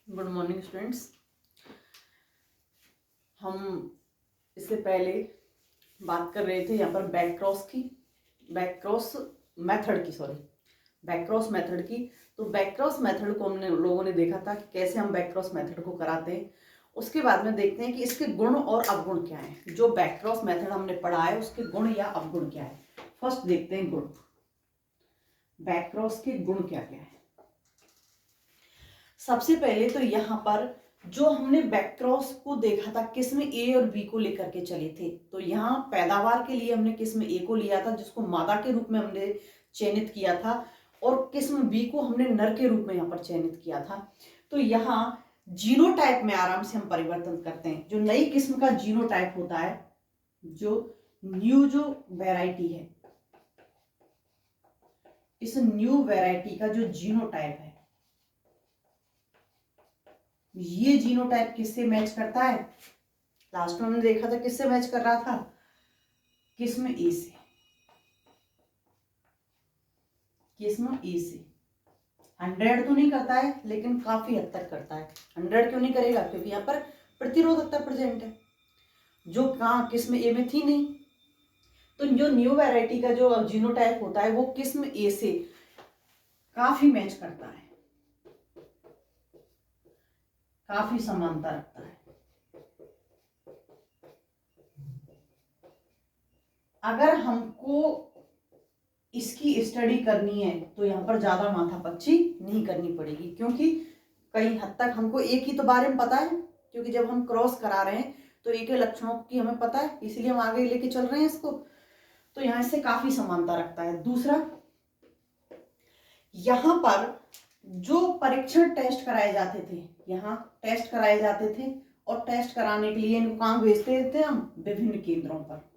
Good morning students. हम इससे पहले बात कर रहे थे यहाँ पर बैकक्रॉस मेथड की। तो बैकक्रॉस मेथड को हमने लोगों ने देखा था कि कैसे हम बैकक्रॉस मेथड को कराते हैं। उसके बाद में देखते हैं कि इसके गुण और अवगुण क्या हैं। जो बैकक्रॉस मेथड हमने पढ़ा है उसके गुण या अवगुण क्या है। फर्स्ट देखते हैं गुण। बैकक्रॉस के गुण क्या क्या है। सबसे पहले तो यहाँ पर जो हमने बैकक्रॉस को देखा था किस्म ए और बी को लेकर के चले थे। तो यहाँ पैदावार के लिए हमने किस्म ए को लिया था जिसको मादा के रूप में हमने चयनित किया था, और किस्म बी को हमने नर के रूप में यहाँ पर चयनित किया था। तो यहाँ जीनोटाइप में आराम से हम परिवर्तन करते हैं। जो नई किस्म का जीनोटाइप होता है, जो वैरायटी है, इस न्यू वैरायटी का जो जीनोटाइप है, ये जीनोटाइप किससे मैच करता है। लास्ट में हमने देखा था किससे मैच कर रहा था, किस्म ए से। किस्म ए से 100 तो नहीं करता है लेकिन काफी हद तक करता है। 100 क्यों नहीं करेगा, क्योंकि यहाँ पर प्रतिरोधकता प्रेजेंट है जो कहाँ किस्म ए में थी नहीं। तो जो न्यू वैरायटी का जो जीनोटाइप होता है वो किस्म ए से काफी मैच करता है, काफी समानता रखता है। अगर हमको इसकी स्टडी करनी है तो यहाँ पर ज्यादा माथापच्ची नहीं करनी पड़ेगी, क्योंकि कई हद तक हमको एक ही तो बारे में पता है। क्योंकि जब हम क्रॉस करा रहे हैं तो एक ही लक्षणों की हमें पता है, इसलिए हम आगे लेके चल रहे हैं इसको। तो यहाँ से काफी समानता रखता है। दूसरा, यहाँ पर जो परीक्षण टेस्ट कराए जाते थे, यहाँ टेस्ट कराए जाते थे, और टेस्ट कराने के लिए इनको कहाँ भेजते थे हम, विभिन्न केंद्रों पर।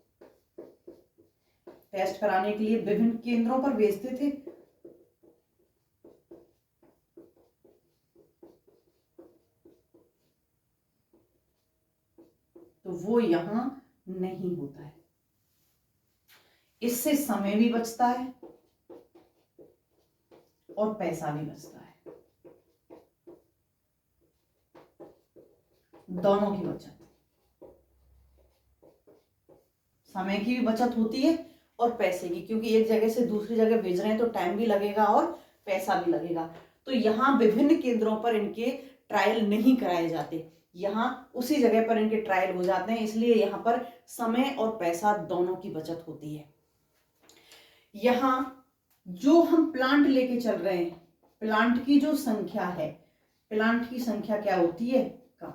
टेस्ट कराने के लिए विभिन्न केंद्रों पर भेजते थे। तो वो यहां नहीं होता है। इससे समय भी बचता है और पैसा भी बचता है, दोनों की बचत। समय की भी बचत होती है और पैसे की, क्योंकि एक जगह से दूसरी जगह भेज रहे हैं तो टाइम भी लगेगा और पैसा भी लगेगा। तो यहाँ विभिन्न केंद्रों पर इनके ट्रायल नहीं कराए जाते, यहाँ उसी जगह पर इनके ट्रायल हो जाते हैं। इसलिए यहाँ पर समय और पैसा दोनों की बचत होती है। यहाँ जो हम प्लांट लेके चल रहे हैं, प्लांट की जो संख्या है, प्लांट की संख्या क्या होती है, कम।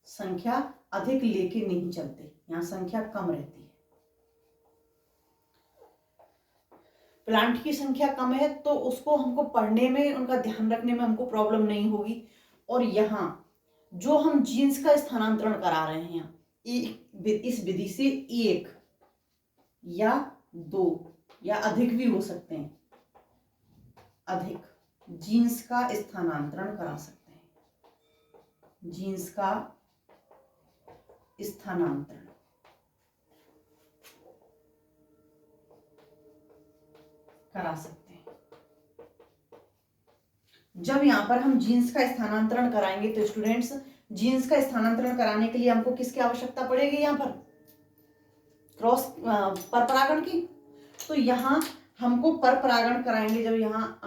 संख्या अधिक लेके नहीं चलते, यहाँ संख्या कम रहती है। प्लांट की संख्या कम है तो उसको हमको पढ़ने में, उनका ध्यान रखने में हमको प्रॉब्लम नहीं होगी। और यहाँ जो हम जीन्स का स्थानांतरण करा रहे हैं, इस विधि से 1 या 2 या अधिक भी हो सकते हैं, अधिक जीन्स का स्थानांतरण करा सकते हैं। जीन्स का स्थानांतरण करा सकते हैं। जब यहाँ पर हम जीन्स का स्थानांतरण कराएंगे तो स्टूडेंट्स, जीन्स का स्थानांतरण कराने के लिए हमको किसकी आवश्यकता पड़ेगी, यहाँ पर क्रॉस परपरागण की। तो यहाँ हमको परपरागण कराएंगे जब यहाँ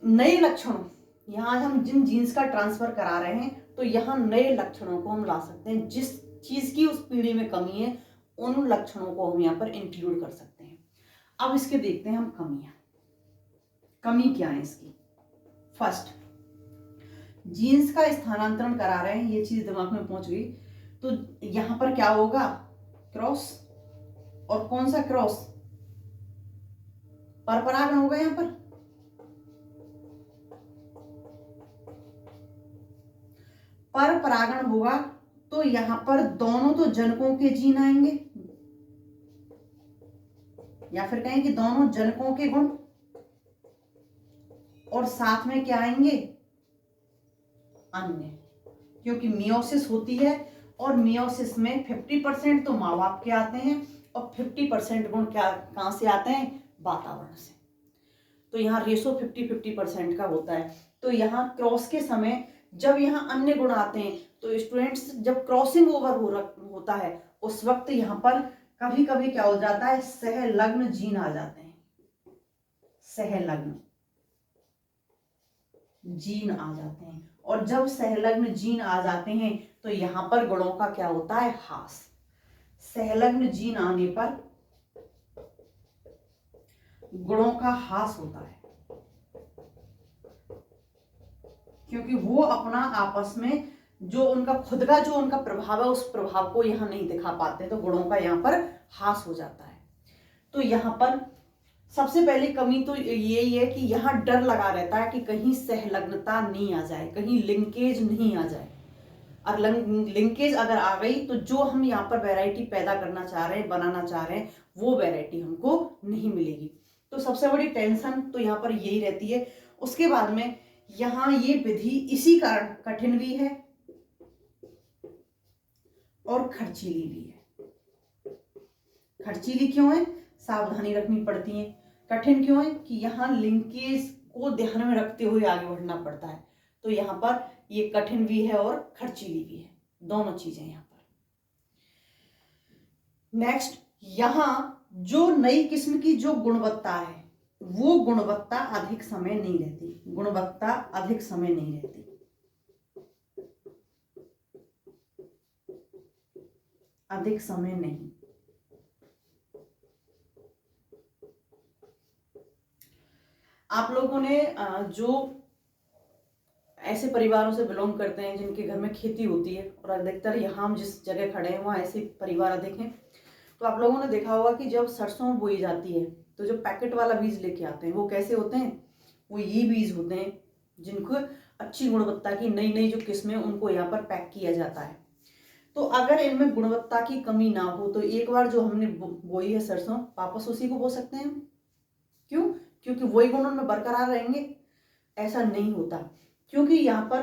नए लक्षणों, यहाँ हम जिन जीन्स का ट्रांसफर करा रहे हैं तो यहाँ नए लक्षणों को हम ला सकते हैं। जिस चीज की उस पीढ़ी में कमी है उन लक्षणों को हम यहाँ पर इंक्लूड कर सकते हैं। अब इसके देखते हैं हम कमियां। कमी क्या है इसकी। फर्स्ट, जीन्स का स्थानांतरण करा रहे हैं, ये चीज दिमाग में पहुंच गई। तो यहां पर क्या होगा, क्रॉस। और कौन सा क्रॉस, परपरागण होगा। यहां पर परपरागण होगा तो यहां पर दोनों तो जनकों के जीन आएंगे, या फिर कहें कि दोनों जनकों के गुण, और साथ में क्या आएंगे, अन्य। क्योंकि मियोसिस होती है और मियोसिस में 50% तो माँ बाप के आते हैं और 50% गुण क्या कहां से आते हैं, वातावरण से। तो यहाँ रेशो 50-50% का होता है। तो यहाँ क्रॉस के समय जब यहाँ अन्य गुण आते हैं तो स्टूडेंट्स जब क्रॉसिंग ओवर होता है उस वक्त यहाँ पर कभी कभी क्या हो जाता है, सहलग्न जीन आ जाते हैं, सहलग्न जीन आ जाते हैं। और जब सहलग्न जीन आ जाते हैं तो यहाँ पर गुणों का क्या होता है, ह्रास। सहलग्न जीन आने पर गुणों का ह्रास होता है, क्योंकि वो अपना आपस में जो उनका खुद का जो उनका प्रभाव है उस प्रभाव को यहाँ नहीं दिखा पाते, तो गुणों का यहाँ पर ह्रास हो जाता है। तो यहाँ पर सबसे पहली कमी तो यही है कि यहाँ डर लगा रहता है कि कहीं सहलग्नता नहीं आ जाए, कहीं लिंकेज नहीं आ जाए। और लिंकेज अगर आ गई तो जो हम यहाँ पर वैरायटी पैदा करना चाह रहे हैं, बनाना चाह रहे हैं, वो वैरायटी हमको नहीं मिलेगी। तो सबसे बड़ी टेंशन तो यहाँ पर यही रहती है। उसके बाद में यहाँ ये विधि इसी कारण कठिन भी है और खर्चीली भी है। खर्चीली क्यों है, सावधानी रखनी पड़ती है। कठिन क्यों है कि यहाँ लिंकेज को ध्यान में रखते हुए आगे बढ़ना पड़ता है। तो यहाँ पर ये कठिन भी है और खर्चीली भी है, दोनों चीजें यहाँ पर। नेक्स्ट, यहाँ जो नई किस्म की जो गुणवत्ता है वो गुणवत्ता अधिक समय नहीं रहती, गुणवत्ता अधिक समय नहीं रहती। अधिक समय नहीं। आप लोगों ने जो ऐसे परिवारों से बिलोंग करते हैं जिनके घर में खेती होती है, और अधिकतर यहाँ हम जिस जगह खड़े हैं वहाँ ऐसे परिवार अधिक हैं, तो आप लोगों ने देखा होगा कि जब सरसों बोई जाती है तो जो पैकेट वाला बीज लेके आते हैं वो कैसे होते हैं, वो ये बीज होते हैं जिनको अच्छी गुणवत्ता की नई नई जो किस्में उनको यहाँ पर पैक किया जाता है। तो अगर इनमें गुणवत्ता की कमी ना हो तो एक बार जो हमने बोई है सरसों वापस उसी को बो सकते हैं। क्यों, क्योंकि वही गुण उनमें बरकरार रहेंगे। ऐसा नहीं होता, क्योंकि यहाँ पर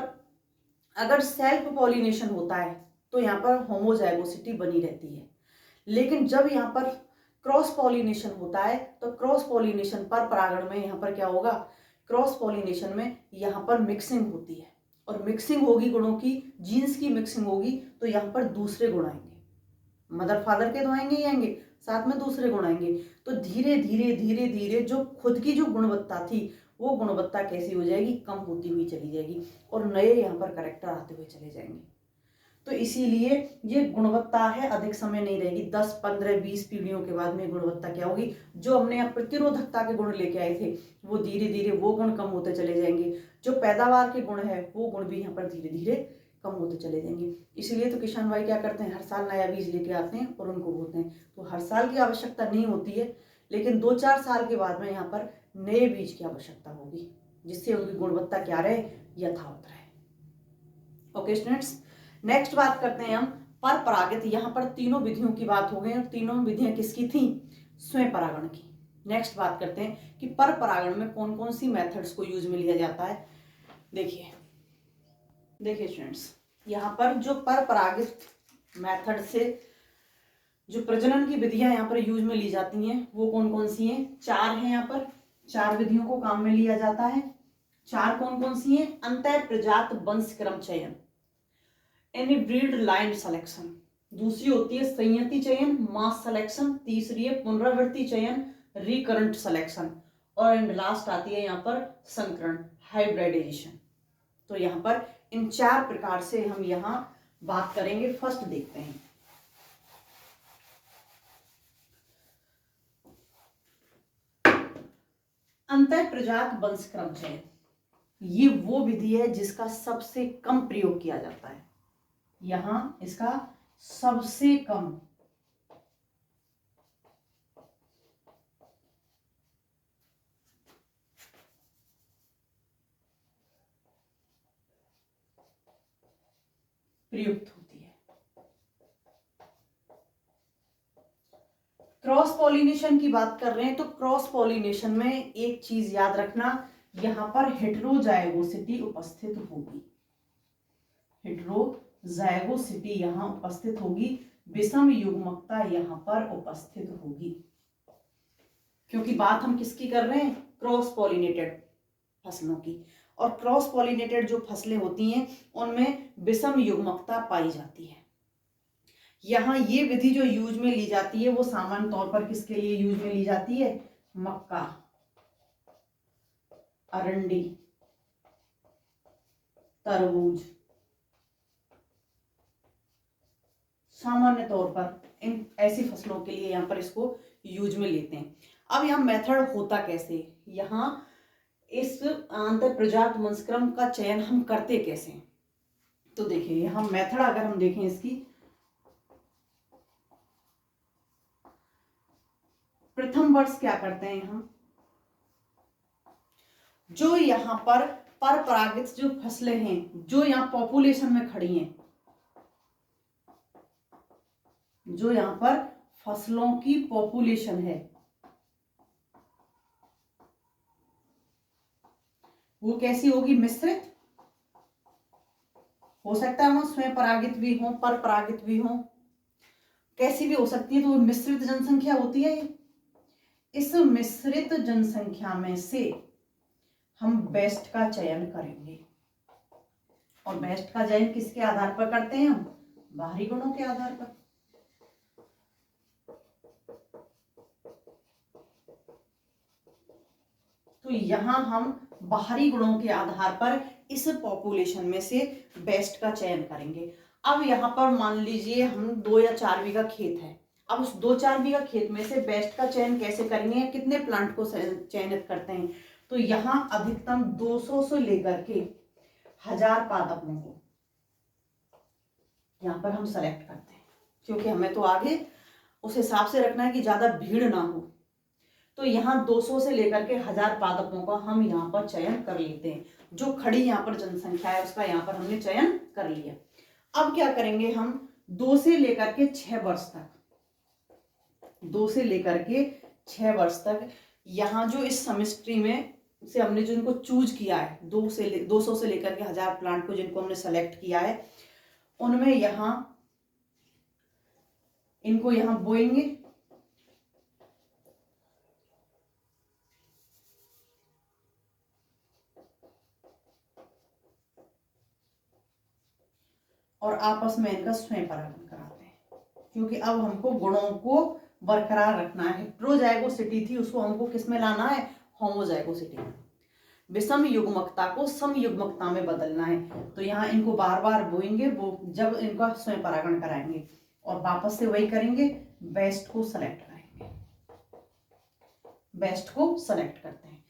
अगर सेल्फ पॉलिनेशन होता है तो यहाँ पर होमोजाइगोसिटी बनी रहती है। लेकिन जब यहाँ पर क्रॉस पॉलिनेशन होता है तो क्रॉस पॉलिनेशन पर परागण में यहाँ पर क्या होगा, क्रॉस पॉलिनेशन में यहाँ पर मिक्सिंग होती है, और मिक्सिंग होगी गुणों की, जीन्स की मिक्सिंग होगी, तो यहाँ पर दूसरे गुण आएंगे, मदर फादर के तो आएंगे ही आएंगे, साथ में दूसरे गुण आएंगे। तो धीरे धीरे धीरे धीरे जो खुद की जो गुणवत्ता थी वो गुणवत्ता कैसी हो जाएगी, कम होती हुई चली जाएगी, और नए यहाँ पर कैरेक्टर आते हुए चले जाएंगे। तो इसीलिए ये गुणवत्ता है अधिक समय नहीं रहेगी। 10, 15, 20 पीढ़ियों के बाद में गुणवत्ता क्या होगी, जो हमने यहाँ प्रतिरोधकता के गुण लेके आए थे वो धीरे धीरे वो गुण कम होते चले जाएंगे। जो पैदावार के गुण है वो गुण भी यहाँ पर धीरे धीरे कम होते चले जाएंगे। इसीलिए तो किसान भाई क्या करते हैं, हर साल नया बीज लेके आते हैं और उनको बोते हैं। तो हर साल की आवश्यकता नहीं होती है, लेकिन 2-4 साल के बाद में यहाँ पर नए बीज की आवश्यकता होगी, जिससे उनकी गुणवत्ता क्या रहे, यथावत रहे। ओके स्टूडेंट्स, नेक्स्ट बात करते हैं हम पर परागित। यहाँ पर तीनों विधियों की बात हो गई, और तीनों विधियां किसकी थी, स्वयं परागण की। नेक्स्ट बात करते हैं कि पर परागण में कौन कौन सी मेथड्स को यूज में लिया जाता है। देखिए स्टूडेंट्स, यहाँ पर जो पर परागित मेथड से जो प्रजनन की विधियां यहाँ पर यूज में ली जाती हैं वो कौन कौन सी हैं, 4 हैं। यहाँ पर 4 विधियों को काम में लिया जाता है। 4 कौन कौन सी हैं, अंतः प्रजात वंश क्रम चयन, इनब्रीड लाइन सिलेक्शन, दूसरी होती है संयति चयन, मास सिलेक्शन, तीसरी है पुनरावृत्ति चयन, रिकरेंट सिलेक्शन, और एंड लास्ट आती है यहाँ पर संकरण, हाइब्रिडाइजेशन। तो यहाँ पर इन 4 प्रकार से हम यहाँ बात करेंगे। फर्स्ट देखते हैं, अंतः प्रजात वंश क्रम चयन। ये वो विधि है जिसका सबसे कम प्रयोग किया जाता है। यहां इसका सबसे कम प्रयुक्त होती है। क्रॉस पॉलिनेशन की बात कर रहे हैं तो क्रॉस पॉलिनेशन में एक चीज याद रखना, यहां पर हेटेरोजाइगोसिटी उपस्थित होगी, हेटेरोजाइगोसिटी यहां उपस्थित होगी, विषम युग्मकता यहां पर उपस्थित होगी। क्योंकि बात हम किसकी कर रहे हैं, क्रॉस पॉलिनेटेड फसलों की। और क्रॉस पॉलिनेटेड जो फसलें होती हैं उनमें विषम युग्मकता पाई जाती है। यहाँ ये विधि जो यूज में ली जाती है वो सामान्य तौर पर किसके लिए यूज में ली जाती है, मक्का, अरंडी, तरबूज, सामान्य तौर पर इन ऐसी फसलों के लिए यहाँ पर इसको यूज में लेते हैं। अब यहाँ मेथड होता कैसे, यहाँ इस आंतर प्रजात वंशक्रम का चयन हम करते कैसे, तो देखिए यहाँ मेथड अगर हम देखें इसकी, प्रथम वर्ष क्या करते हैं हम, जो यहाँ पर परागित जो फसलें हैं जो यहाँ पॉपुलेशन में खड़ी हैं, जो यहाँ पर फसलों की पॉपुलेशन है वो कैसी होगी, मिश्रित, हो सकता है वो स्वयं परागित भी हो, पर परागित भी हो, कैसी भी हो सकती है, तो वो मिश्रित जनसंख्या होती है। इस मिश्रित जनसंख्या में से हम बेस्ट का चयन करेंगे। और बेस्ट का चयन किसके आधार पर करते हैं हम, बाहरी गुणों के आधार पर। तो यहां हम बाहरी गुणों के आधार पर इस पॉपुलेशन में से बेस्ट का चयन करेंगे। अब यहाँ पर मान लीजिए हम 2 या 4 बीघा खेत है, अब उस 2-4 बीघा खेत में से बेस्ट का चयन कैसे करेंगे, कितने प्लांट को चयनित करते हैं, तो यहाँ अधिकतम 200 से लेकर के 1000 पादपों को यहाँ पर हम सेलेक्ट करते हैं, क्योंकि हमें तो आगे उस हिसाब से रखना है कि ज्यादा भीड़ ना हो। तो यहाँ 200 से लेकर के 1000 पादपों का हम यहाँ पर चयन कर लेते हैं। जो खड़ी यहाँ पर जनसंख्या है उसका यहाँ पर हमने चयन कर लिया। अब क्या करेंगे हम, 2 से लेकर के 6 वर्ष तक, 2 से लेकर के 6 वर्ष तक यहाँ जो इस सेमेस्ट्री में से हमने जो इनको चूज किया है, 200 से लेकर के 1000 प्लांट को जिनको हमने सेलेक्ट किया है, उनमें यहाँ इनको यहाँ बोएंगे। और आपस में इनका स्वयं परागण कराते हैं, क्योंकि अब हमको गुणों को बरकरार रखना है। हेट्रोजाइगोसिटी थी, उसको हमको किस में लाना है, होमोजाइगोसिटी में। विषम युग्मकता को सम युग्मकता में बदलना है। तो यहाँ इनको बार बार बोएंगे, वो जब इनका स्वयं परागण कराएंगे और वापस से वही करेंगे, बेस्ट को सेलेक्ट करेंगे, बेस्ट को सेलेक्ट करते हैं।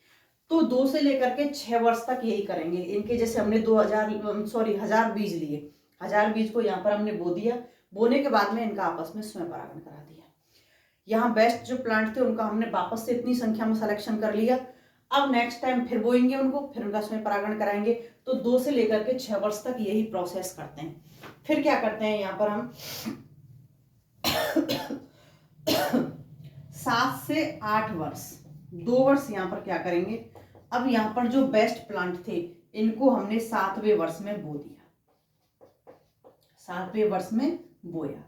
तो 2 से लेकर के 6 वर्ष तक यही करेंगे। इनके जैसे हमने 1000 बीज लिए, 1000 बीज को यहाँ पर हमने बो दिया, बोने के बाद में इनका आपस में स्वयं परागण करा दिया। यहाँ बेस्ट जो प्लांट थे उनका हमने वापस से इतनी संख्या में सिलेक्शन कर लिया। अब नेक्स्ट टाइम फिर बोएंगे उनको, फिर उनका स्वयं परागण कराएंगे। तो 2 से लेकर के 6 वर्ष तक यही प्रोसेस करते हैं। फिर क्या करते हैं यहाँ पर हम 7 से 8 वर्ष, 2 वर्ष यहाँ पर क्या करेंगे, अब यहाँ पर जो बेस्ट प्लांट थे इनको हमने 7वें वर्ष में बो दिया, 7वें वर्ष में बोया।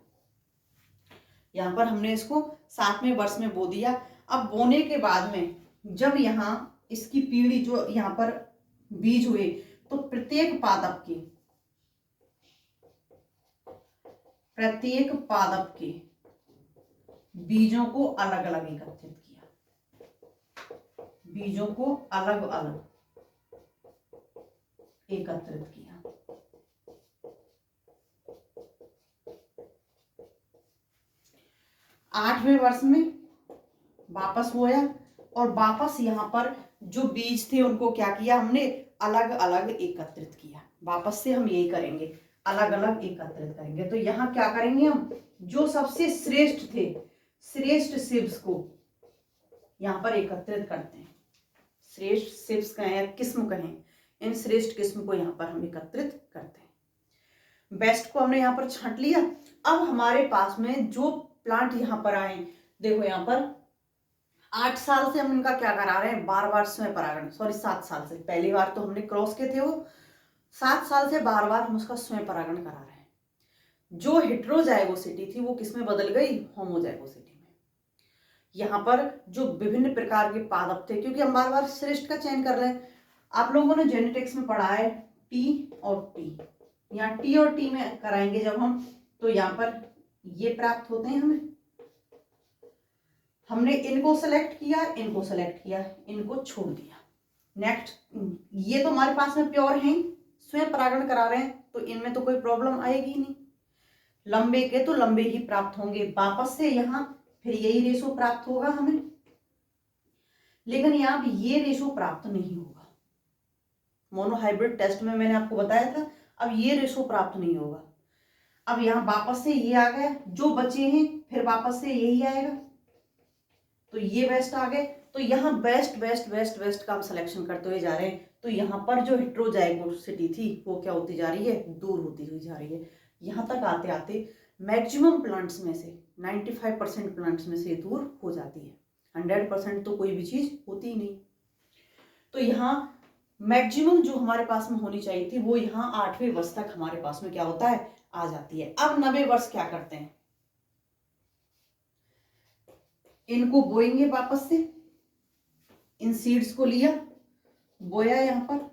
यहाँ पर हमने इसको 7वें वर्ष में बो दिया। अब बोने के बाद में जब यहाँ इसकी पीढ़ी जो यहाँ पर बीज हुए, तो प्रत्येक पादप के बीजों को अलग अलग एकत्रित किया, बीजों को अलग अलग एकत्रित किया। आठवें वर्ष में वापस बोया और वापस यहाँ पर जो बीज थे उनको क्या किया हमने, अलग अलग एकत्रित किया। वापस से हम यही करेंगे, अलग अलग एकत्रित करेंगे। तो यहाँ क्या करेंगे हम, जो सबसे श्रेष्ठ थे, श्रेष्ठ सिब्स को यहाँ पर एकत्रित करते हैं। श्रेष्ठ सिब्स कहें या किस्म कहें, इन श्रेष्ठ किस्म को यहाँ पर हम एकत्रित करते हैं। बेस्ट को हमने यहाँ पर छांट लिया। अब हमारे पास में जो प्लांट यहाँ पर आए, देखो यहाँ पर 8 साल से हम इनका क्या करा रहे हैं, बार बार स्वयं परागण, 7 साल से, पहली बार तो हमने क्रॉस के थे वो, 7 साल से बार बार हम उसका स्वयं परागण करा रहे हैं। जो हेट्रोजाइगोसिटी थी वो किस में बदल गई, होमोजाइगोसिटी में। यहाँ पर जो विभिन्न प्रकार के पादप थे, क्योंकि हम बार बार श्रेष्ठ का चयन कर रहे हैं। आप लोगों ने जेनेटिक्स में पढ़ा है टी और टी, यहाँ टी और टी में कराएंगे जब हम, तो यहाँ पर ये प्राप्त होते हैं हमें। हमने इनको सेलेक्ट किया, इनको सेलेक्ट किया, इनको छोड़ दिया। नेक्स्ट, ये तो हमारे पास में प्योर हैं, स्वयं परागण करा रहे हैं, तो इनमें तो कोई प्रॉब्लम आएगी नहीं। लंबे के तो लंबे ही प्राप्त होंगे, वापस से यहाँ फिर यही रेशो प्राप्त होगा हमें, लेकिन यहाँ भी ये रेशो प्राप्त नहीं होगा। मोनोहाइब्रिड टेस्ट में मैंने आपको बताया था, अब ये रेशो प्राप्त नहीं होगा। अब यहाँ वापस से ये आ गया, जो बचे हैं फिर वापस से यही आएगा, तो ये बेस्ट आ गए। तो यहाँ बेस्ट बेस्ट बेस्ट बेस्ट का हम सिलेक्शन करते हुए जा रहे हैं। तो यहाँ पर जो हेट्रोजाइगोसिटी थी वो क्या होती जा रही है, दूर होती हुई जा रही है। यहाँ तक आते आते मैक्सिमम प्लांट्स में से 95% प्लांट्स में से दूर हो जाती है। 100% तो कोई भी चीज होती ही नहीं। तो यहाँ मैक्सिमम जो हमारे पास में होनी चाहिए थी वो यहाँ 8वें वर्ष तक हमारे पास में क्या होता है, आ जाती है। अब 90 वर्ष क्या करते हैं, इनको बोएंगे वापस से, इन सीड्स को लिया, बोया यहाँ पर।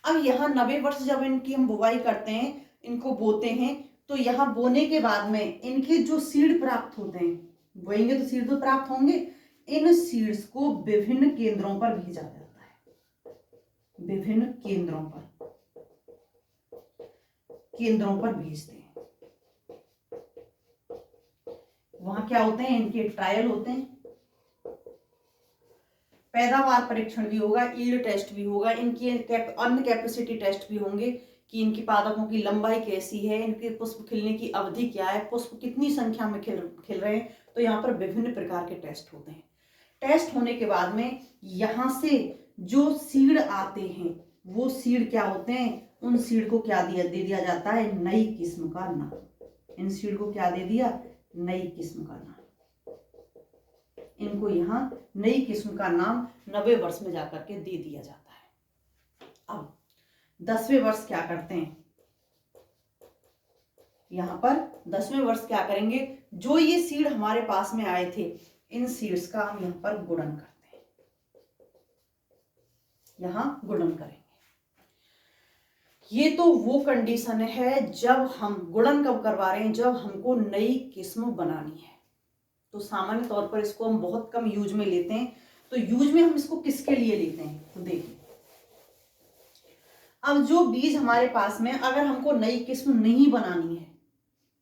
अब यहाँ 90 वर्ष जब इनकी हम बुवाई करते हैं, इनको बोते हैं, तो यहाँ बोने के बाद में इनके जो सीड प्राप्त होते हैं, बोएंगे तो सीड तो प्राप्त होंगे, इन सीड्स को विभिन्न केंद्रों पर भेजा जाता है, विभिन्न केंद्रों पर भेजते हैं। वहां क्या होते हैं, इनके ट्रायल होते हैं, पैदावार परीक्षण भी होगा, ईल्ड टेस्ट भी होगा, इनकी अन्न कैपेसिटी टेस्ट भी होंगे कि इनकी पादपों की लंबाई कैसी है, इनके पुष्प खिलने की अवधि क्या है, पुष्प कितनी संख्या में खिल रहे हैं। तो यहाँ पर विभिन्न प्रकार के टेस्ट होते हैं। टेस्ट होने के बाद में यहाँ से जो सीड आते हैं वो सीड क्या होते हैं, उन सीड को क्या दे दिया जाता है, नई किस्म का नाम। इन सीड को क्या दे दिया, नई किस्म का नाम। इनको यहाँ नई किस्म का नाम 90 वर्ष में जाकर के दे दिया जाता है। अब 10वें वर्ष क्या करते हैं, यहाँ पर 10वें वर्ष क्या करेंगे, जो ये सीड हमारे पास में आए थे, इन सीड्स का हम यहाँ पर गुणन करते हैं, यहाँ गुणन करेंगे। ये तो वो कंडीशन है जब हम गुणन कब करवा रहे हैं, जब हमको नई किस्म बनानी है। तो सामान्य तौर पर इसको हम बहुत कम यूज में लेते हैं। तो यूज में हम इसको किसके लिए लेते हैं, तो देखिए, अब जो बीज हमारे पास में अगर हमको नई किस्म नहीं बनानी है,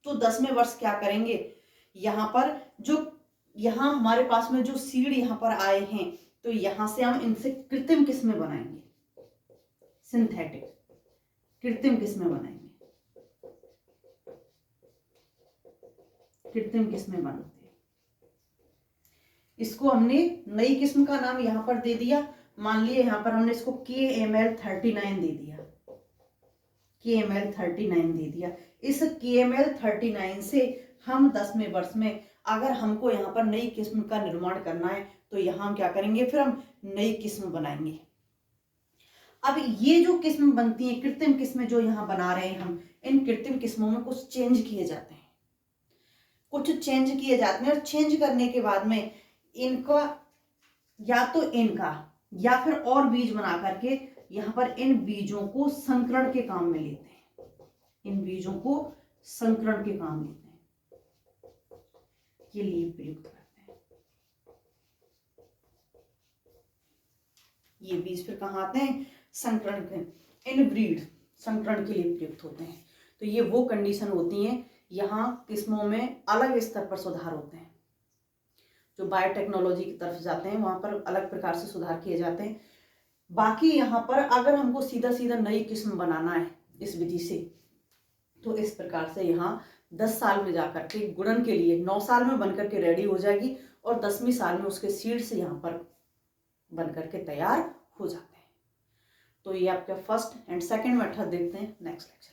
तो 10वें वर्ष क्या करेंगे, यहाँ पर जो यहाँ हमारे पास में जो सीड यहाँ पर आए हैं, तो यहाँ से हम इनसे कृत्रिम किस्में बनाएंगे, सिंथेटिक कृत्रिम किस्में बनाएंगे, कृत्रिम किस्में बनाते हैं। इसको हमने नई किस्म का नाम यहाँ पर दे दिया, मान लिए यहाँ पर हमने इसको KML39 दे दिया, KML39 दे दिया। इस KML39 से हम 10वें वर्ष में अगर हमको यहाँ पर नई किस्म का निर्माण करना है, तो यहाँ हम क्या करेंगे, फिर हम नई किस्म बनाएंगे। अब ये जो किस्म बनती है, कृत्रिम किस्में जो यहाँ बना रहे हैं हम, इन कृत्रिम किस्मों में कुछ चेंज किए जाते हैं, और चेंज करने के बाद में इनका या तो इनका या फिर और बीज बना करके यहाँ पर इन बीजों को संकरण के काम में लेते हैं, इन बीजों को संकरण के काम लेते हैं, के लिए प्रयुक्त करते हैं। ये बीज फिर कहाँ आते हैं, संकरण के, इन ब्रीड संकरण के लिए प्रयुक्त होते हैं। तो ये वो कंडीशन होती हैं, यहाँ किस्मों में अलग स्तर पर सुधार होते हैं। जो बायोटेक्नोलॉजी की तरफ जाते हैं वहां पर अलग प्रकार से सुधार किए जाते हैं। बाकी यहाँ पर अगर हमको सीधा सीधा नई किस्म बनाना है इस विधि से, तो इस प्रकार से यहाँ 10 साल में जाकर के गुणन के लिए 9 साल में बनकर के रेडी हो जाएगी, और 10वीं साल में उसके सीड्स यहाँ पर बनकर के तैयार हो जाते हैं। तो ये आपका फर्स्ट एंड सेकंड मेथड देखते हैं नेक्स्ट लेक्चर।